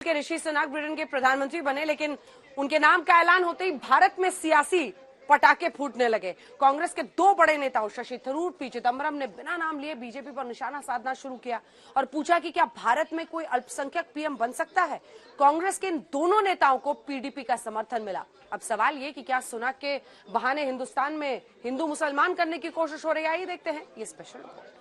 के ऋषि सुनाक ब्रिटेन के प्रधानमंत्री बने, लेकिन उनके नाम का ऐलान होते ही भारत में सियासी पटाखे फूटने लगे। कांग्रेस के दो बड़े नेताओं शशि थरूर, पी चिदंबरम ने बिना नाम लिए बीजेपी पर निशाना साधना शुरू किया और पूछा कि क्या भारत में कोई अल्पसंख्यक पीएम बन सकता है। कांग्रेस के इन दोनों नेताओं को पीडीपी का समर्थन मिला। अब सवाल ये कि क्या सुनाक के बहाने हिंदुस्तान में हिंदू मुसलमान करने की कोशिश हो रही है, आइए देखते हैं ये स्पेशल रिपोर्ट।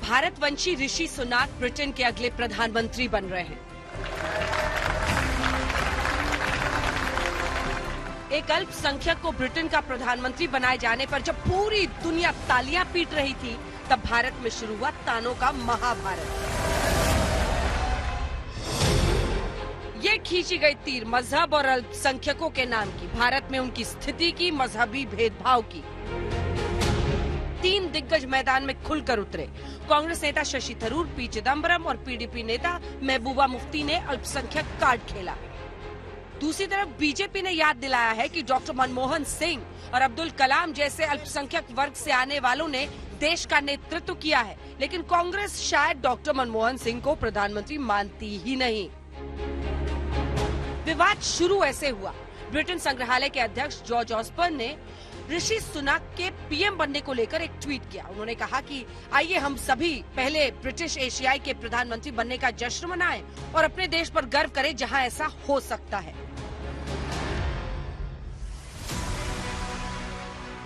भारतवंशी ऋषि सुनाक ब्रिटेन के अगले प्रधानमंत्री बन रहे हैं। एक अल्पसंख्यक को ब्रिटेन का प्रधानमंत्री बनाए जाने पर जब पूरी दुनिया तालियां पीट रही थी, तब भारत में शुरू हुआ तानों का महाभारत। ये खींची गई तीर मजहब और अल्पसंख्यकों के नाम की, भारत में उनकी स्थिति की, मजहबी भेदभाव की। तीन दिग्गज मैदान में खुलकर उतरे। कांग्रेस नेता शशि थरूर, पी चिदंबरम और पीडीपी नेता महबूबा मुफ्ती ने अल्पसंख्यक कार्ड खेला। दूसरी तरफ बीजेपी ने याद दिलाया है कि डॉक्टर मनमोहन सिंह और अब्दुल कलाम जैसे अल्पसंख्यक वर्ग से आने वालों ने देश का नेतृत्व किया है, लेकिन कांग्रेस शायद डॉक्टर मनमोहन सिंह को प्रधानमंत्री मानती ही नहीं। विवाद शुरू ऐसे हुआ। ब्रिटेन संग्रहालय के अध्यक्ष जॉर्ज ऑसबर्न ने ऋषि सुनाक के पीएम बनने को लेकर एक ट्वीट किया। उन्होंने कहा कि आइए हम सभी पहले ब्रिटिश एशियाई के प्रधानमंत्री बनने का जश्न मनाएं और अपने देश पर गर्व करें जहां ऐसा हो सकता है।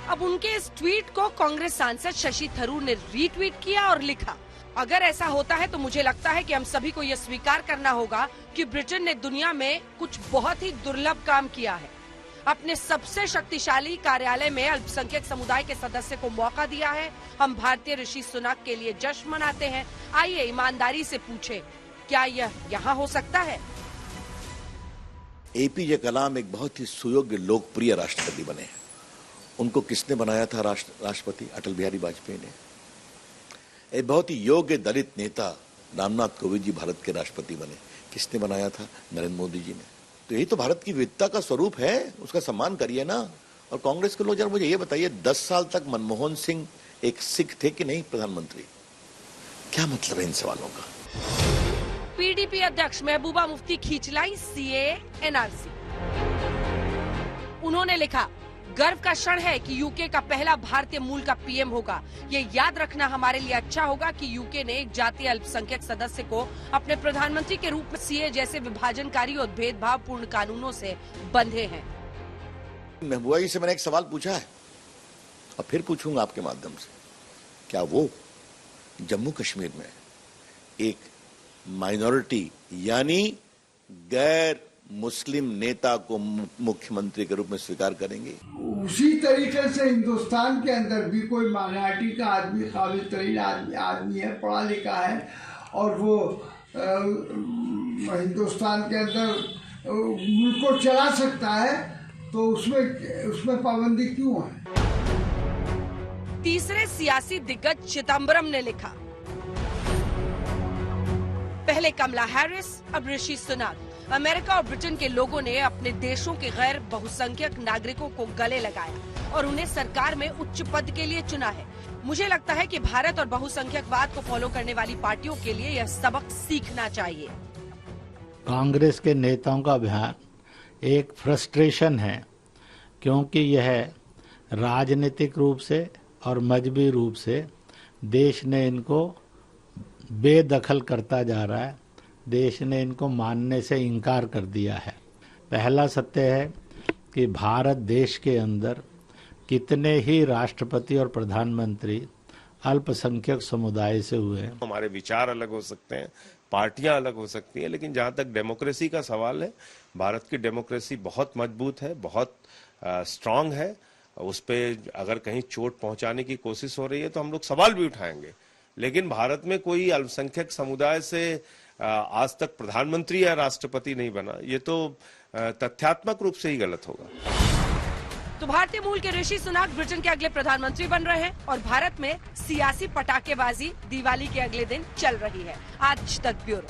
अब उनके इस ट्वीट को कांग्रेस सांसद शशि थरूर ने रीट्वीट किया और लिखा, अगर ऐसा होता है तो मुझे लगता है कि हम सभी को यह स्वीकार करना होगा कि ब्रिटेन ने दुनिया में कुछ बहुत ही दुर्लभ काम किया है। अपने सबसे शक्तिशाली कार्यालय में अल्पसंख्यक समुदाय के सदस्य को मौका दिया है। हम भारतीय ऋषि सुनाक के लिए जश्न मनाते हैं। आइए ईमानदारी से पूछें, क्या यह यहाँ हो सकता है? एपीजे कलाम एक बहुत ही सुयोग्य लोकप्रिय राष्ट्रपति बने हैं। उनको किसने बनाया था राष्ट्रपति? अटल बिहारी वाजपेयी ने। एक बहुत ही योग्य दलित नेता रामनाथ कोविंद जी भारत के राष्ट्रपति बने। किसने बनाया था? नरेंद्र मोदी जी ने। तो यही तो भारत की विविधता का स्वरूप है, उसका सम्मान करिए ना। और कांग्रेस के लोग जरा मुझे ये बताइए, 10 साल तक मनमोहन सिंह एक सिख थे कि नहीं प्रधानमंत्री? क्या मतलब है इन सवालों का? पीडीपी अध्यक्ष महबूबा मुफ्ती खींचलाई सीए एनआरसी। उन्होंने लिखा, गर्व का क्षण है कि यूके का पहला भारतीय मूल का पीएम होगा। ये याद रखना हमारे लिए अच्छा होगा कि यूके ने एक जातीय अल्पसंख्यक सदस्य को अपने प्रधानमंत्री के रूप में सीए जैसे विभाजनकारी और भेदभावपूर्ण कानूनों से बंधे हैं। महबूबा जी से मैंने एक सवाल पूछा है और फिर पूछूंगा आपके माध्यम से, क्या वो जम्मू कश्मीर में एक माइनॉरिटी यानी गैर मुस्लिम नेता को मुख्यमंत्री के रूप में स्वीकार करेंगे? उसी तरीके से हिंदुस्तान के अंदर भी कोई माइनॉरिटी का आदमी, काबिल तरीन आदमी है, पढ़ा लिखा है और वो हिंदुस्तान के अंदर मुल्क को चला सकता है, तो उसमें पाबंदी क्यों है? तीसरे सियासी दिग्गज चिदंबरम ने लिखा, पहले कमला हैरिस, अब ऋषि सुनाक। अमेरिका और ब्रिटेन के लोगों ने अपने देशों के गैर बहुसंख्यक नागरिकों को गले लगाया और उन्हें सरकार में उच्च पद के लिए चुना है। मुझे लगता है कि भारत और बहुसंख्यकवाद को फॉलो करने वाली पार्टियों के लिए यह सबक सीखना चाहिए। कांग्रेस के नेताओं का बयान एक फ्रस्ट्रेशन है, क्योंकि यह राजनीतिक रूप से और मजहबी रूप से देश ने इनको बेदखल करता जा रहा है। देश ने इनको मानने से इनकार कर दिया है। पहला सत्य है कि भारत देश के अंदर कितने ही राष्ट्रपति और प्रधानमंत्री अल्पसंख्यक समुदाय से हुए हैं। हमारे विचार अलग हो सकते हैं, पार्टियां अलग हो सकती हैं, लेकिन जहां तक डेमोक्रेसी का सवाल है, भारत की डेमोक्रेसी बहुत मजबूत है, बहुत स्ट्रांग है। उस पर अगर कहीं चोट पहुंचाने की कोशिश हो रही है तो हम लोग सवाल भी उठाएंगे। लेकिन भारत में कोई अल्पसंख्यक समुदाय से आज तक प्रधानमंत्री या राष्ट्रपति नहीं बना, ये तो तथ्यात्मक रूप से ही गलत होगा। तो भारतीय मूल के ऋषि सुनाक ब्रिटेन के अगले प्रधानमंत्री बन रहे हैं और भारत में सियासी पटाखेबाजी दिवाली के अगले दिन चल रही है। आज तक ब्यूरो।